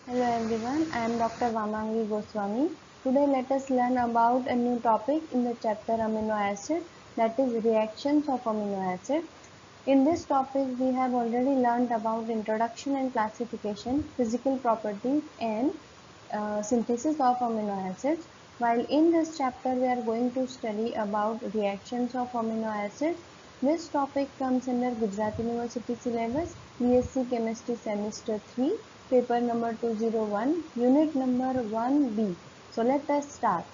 Hello everyone, I am Dr. Vamangi Goswami. Today let us learn about a new topic in the chapter amino acid, that is reactions of amino acid. In this topic we have already learned about introduction and classification, physical properties and synthesis of amino acids. While in this chapter we are going to study about reactions of amino acids. This topic comes under Gujarat University syllabus, BSc Chemistry Semester 3, paper number 201, unit number 1B. So let us start.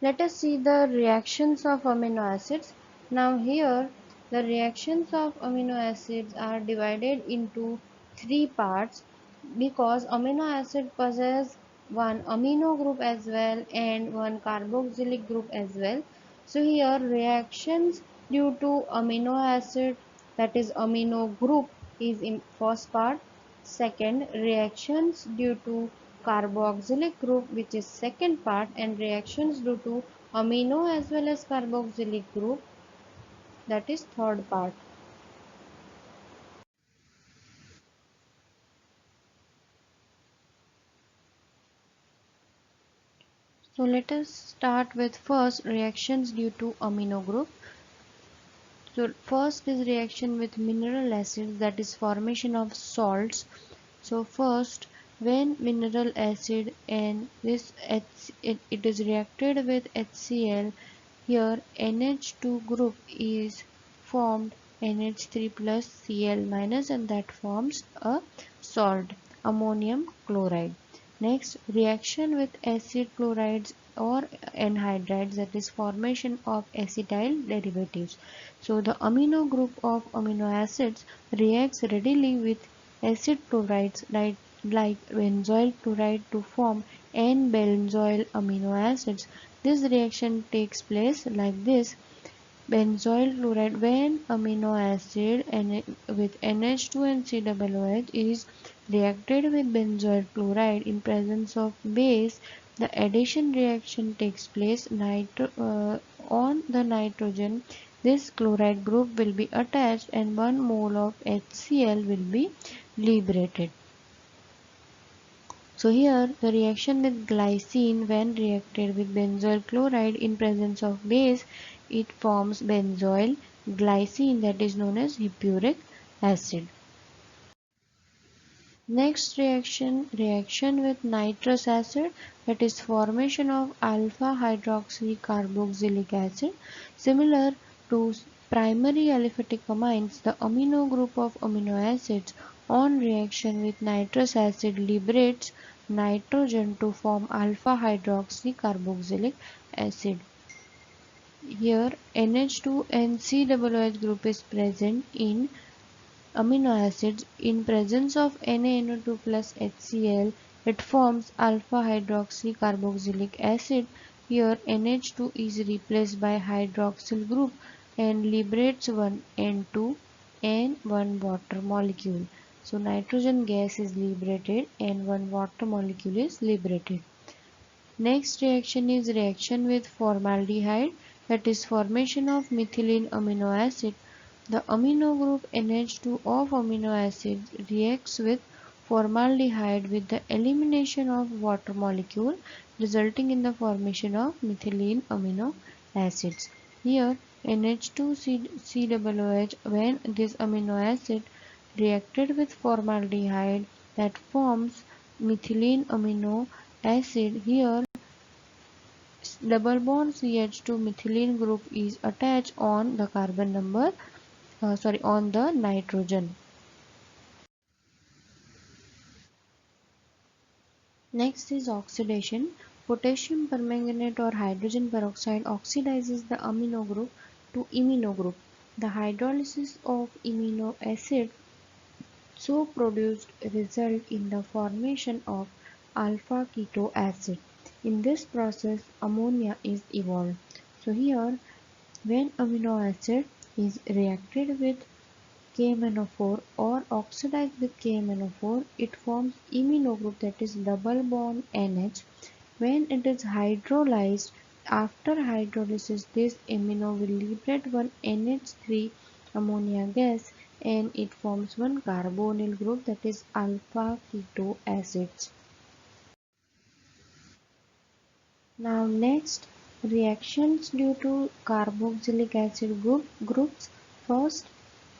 Let us see the reactions of amino acids. Now here the reactions of amino acids are divided into three parts because amino acid possess one amino group as well and one carboxylic group as well. So here reactions due to amino acid, that is amino group, is in first part. Second, reactions due to carboxylic group, which is second part, and reactions due to amino as well as carboxylic group, that is third part. So let us start with first reactions due to amino group. So first is reaction with mineral acids, that is formation of salts. So first, when mineral acid and it is reacted with HCl, here NH2 group is formed, NH3 plus Cl minus, and that forms a salt, ammonium chloride. Next, reaction with acid chlorides or anhydrides, that is formation of acetyl derivatives. So the amino group of amino acids reacts readily with acid chlorides like benzoyl chloride to form N-benzoyl amino acids. This reaction takes place like this: benzoyl chloride, when amino acid with NH2 and COOH is reacted with benzoyl chloride in presence of base, the addition reaction takes place on the nitrogen. This chloride group will be attached and 1 mole of HCl will be liberated. So here the reaction with glycine, when reacted with benzoyl chloride in presence of base, it forms benzoyl glycine, that is known as hippuric acid. Next reaction with nitrous acid, that is formation of alpha hydroxy carboxylic acid. Similar to primary aliphatic amines, the amino group of amino acids on reaction with nitrous acid liberates nitrogen to form alpha hydroxy carboxylic acid. Here NH2 and COOH group is present in amino acids. In presence of NaNO2 plus HCl, it forms alpha hydroxy carboxylic acid. Here NH2 is replaced by hydroxyl group and liberates one N2 and one water molecule. So nitrogen gas is liberated and one water molecule is liberated. Next reaction is reaction with formaldehyde, that is formation of methylene amino acid. The amino group NH2 of amino acids reacts with formaldehyde with the elimination of water molecule, resulting in the formation of methylene amino acids. Here NH2COOH, when this amino acid reacted with formaldehyde, that forms methylene amino acid. Here double bond CH2 methylene group is attached on the carbon number on the nitrogen. Next is oxidation. Potassium permanganate or hydrogen peroxide oxidizes the amino group to imino group. The hydrolysis of amino acid so produced result in the formation of alpha keto acid. In this process ammonia is evolved. So here when amino acid is reacted with KMnO4 or oxidized with KMnO4, it forms imino group, that is double bond NH. When it is hydrolyzed, after hydrolysis, this amino will liberate one NH3 ammonia gas and it forms one carbonyl group, that is alpha keto acids. Now next, reactions due to carboxylic acid groups. First,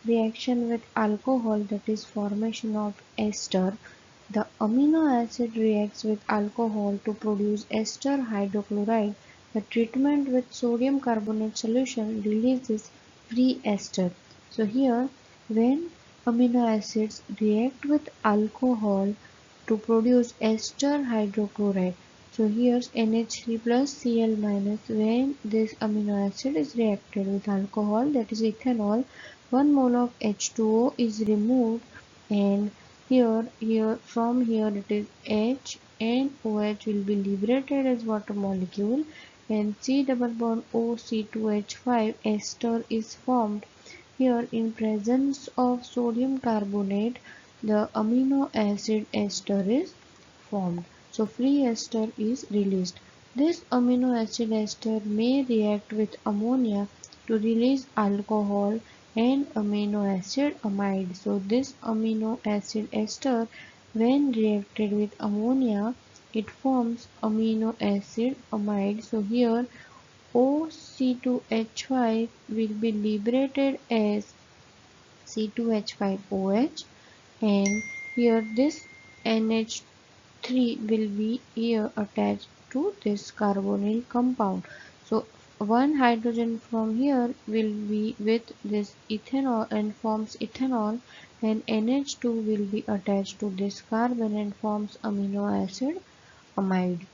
reaction with alcohol, that is formation of ester. The amino acid reacts with alcohol to produce ester hydrochloride. The treatment with sodium carbonate solution releases free ester. So here, when amino acids react with alcohol to produce ester hydrochloride, so here's NH3 plus Cl minus. When this amino acid is reacted with alcohol, that is ethanol, 1 mole of H2O is removed, and from here it is H and OH will be liberated as water molecule, and C double bond O C2H5 ester is formed. Here, in presence of sodium carbonate, the amino acid ester is formed. So free ester is released. This amino acid ester may react with ammonia to release alcohol and amino acid amide. So this amino acid ester, when reacted with ammonia, it forms amino acid amide. So here OC2H5 will be liberated as C2H5OH, and here this NH3 will be here attached to this carbonyl compound. So one hydrogen from here will be with this ethanol and forms ethanol, and NH2 will be attached to this carbon and forms amino acid amide.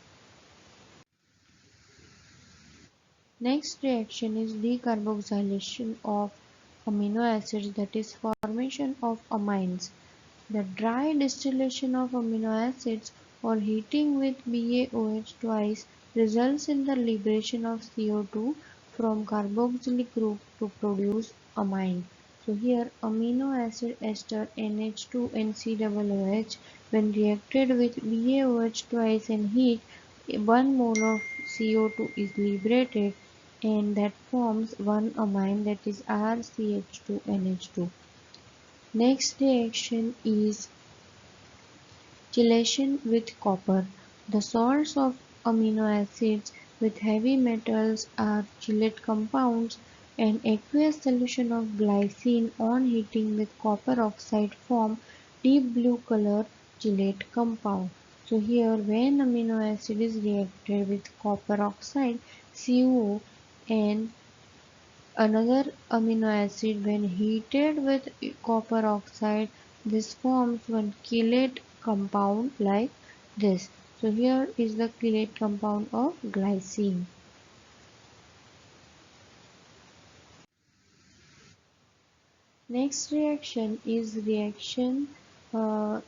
Next reaction is decarboxylation of amino acids, that is formation of amines. The dry distillation of amino acids or heating with BaOH twice results in the liberation of CO2 from carboxylic group to produce amine. So here amino acid ester NH2 and COOH, when reacted with BaOH twice and heat, 1 mole of CO2 is liberated, and that forms one amine, that is RCH2NH2. Next reaction is chelation with copper. The salts of amino acids with heavy metals are chelate compounds. An aqueous solution of glycine on heating with copper oxide form deep blue color chelate compound. So here, when amino acid is reacted with copper oxide CuO and another amino acid, when heated with copper oxide, this forms one chelate compound like this. So here is the chelate compound of glycine. Next uh,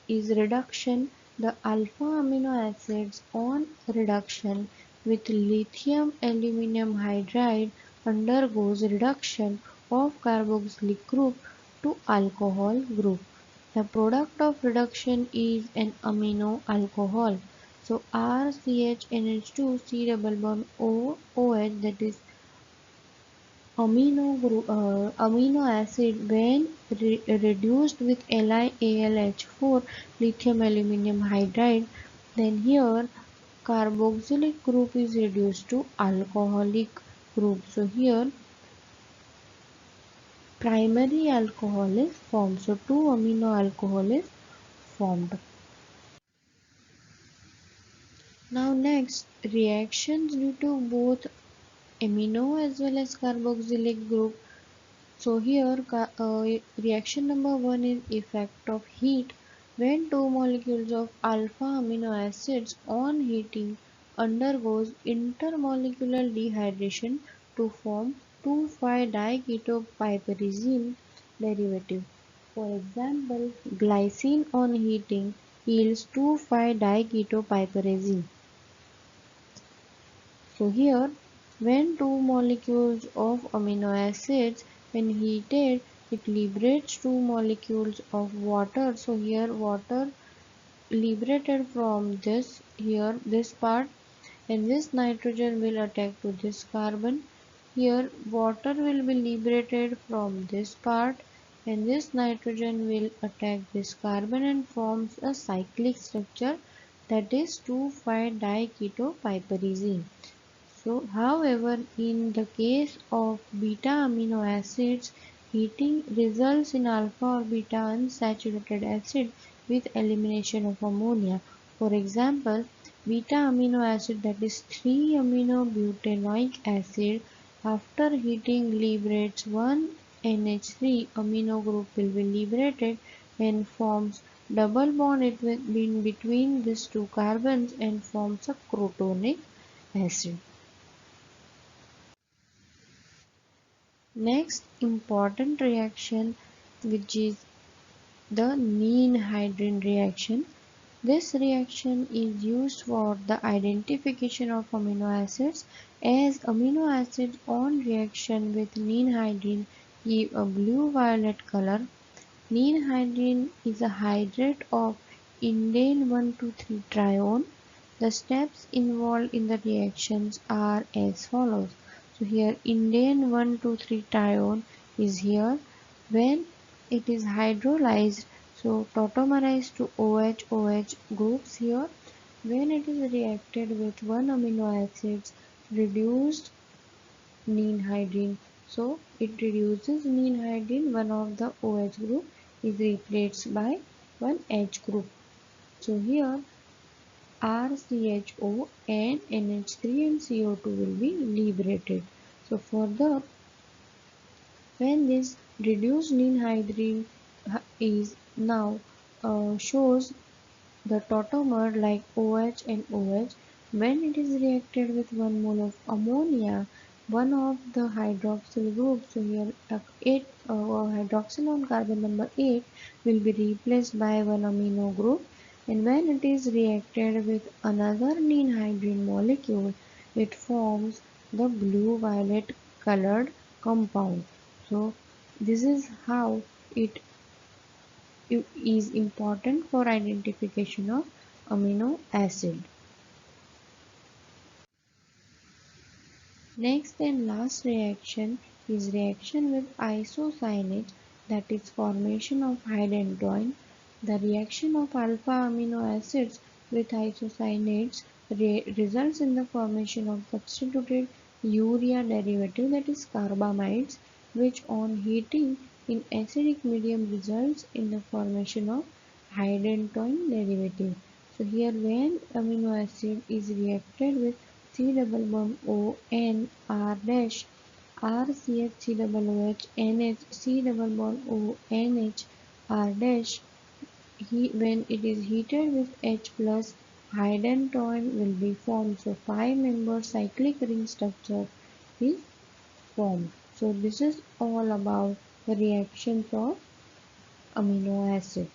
reduction. The alpha amino acids on reduction with lithium aluminum hydride undergoes reduction of carboxylic group to alcohol group. The product of reduction is an amino alcohol. So RCHNH2 C double bond OH, that is amino acid, when reduced with LiAlH4 lithium aluminum hydride, then here carboxylic group is reduced to alcoholic group. So here primary alcohol is formed. So 2 amino alcohol is formed. Now next, reactions due to both amino as well as carboxylic group. So here reaction number 1 is effect of heat. When two molecules of alpha amino acids on heating undergoes intermolecular dehydration to form 2,5-diketopiperazine derivative. For example, glycine on heating yields 2,5-diketopiperazine. So here, when two molecules of amino acids, when heated, it liberates two molecules of water. So here water liberated from this part, and this nitrogen will attack to this carbon. Here water will be liberated from this part, and this nitrogen will attack this carbon and forms a cyclic structure, that is 2,5-diketopiperazine. So, however, in the case of beta amino acids, heating results in alpha or beta unsaturated acid with elimination of ammonia. For example, beta amino acid, that is 3-aminobutanoic acid, after heating liberates one NH3 amino group will be liberated and forms double bond in between these two carbons and forms a crotonic acid. Next important reaction, which is the Nene-hydrine reaction. This reaction is used for the identification of amino acids, as amino acids on reaction with Nene-hydrine give a blue-violet color. Nene-hydrine is a hydrate of indane 1,2,3 trione. The steps involved in the reactions are as follows. So here indane 1,2,3 trione is here. When it is hydrolyzed, so tautomerized to OH groups here. When it is reacted with one amino acids, reduced Nene-hydrine. So it reduces Nene-hydrine, one of the OH group is replaced by one H group. So here RCHO and NH3 and CO2 will be liberated. So further, when this reduced Nene-hydrine is now shows the tautomer like OH and OH, when it is reacted with 1 mole of ammonia, one of the hydroxyl groups, so here 8 hydroxyl on carbon number 8 will be replaced by one amino group, and when it is reacted with another Nene-hydrine molecule, it forms the blue-violet colored compound. So this is how it is important for identification of amino acid. Next and last reaction is reaction with isocyanates, that is formation of hydantoin. The reaction of alpha amino acids with isocyanates results in the formation of substituted urea derivative, that is carbamides, which on heating in acidic medium results in the formation of hydantoin derivative. So here when amino acid is reacted with C double bond O N R dash R C H C double O H N H C double bond O N H R dash, when it is heated with H plus, hydantoin will be formed. So 5-member cyclic ring structure is formed. So this is all about the reactions of amino acids.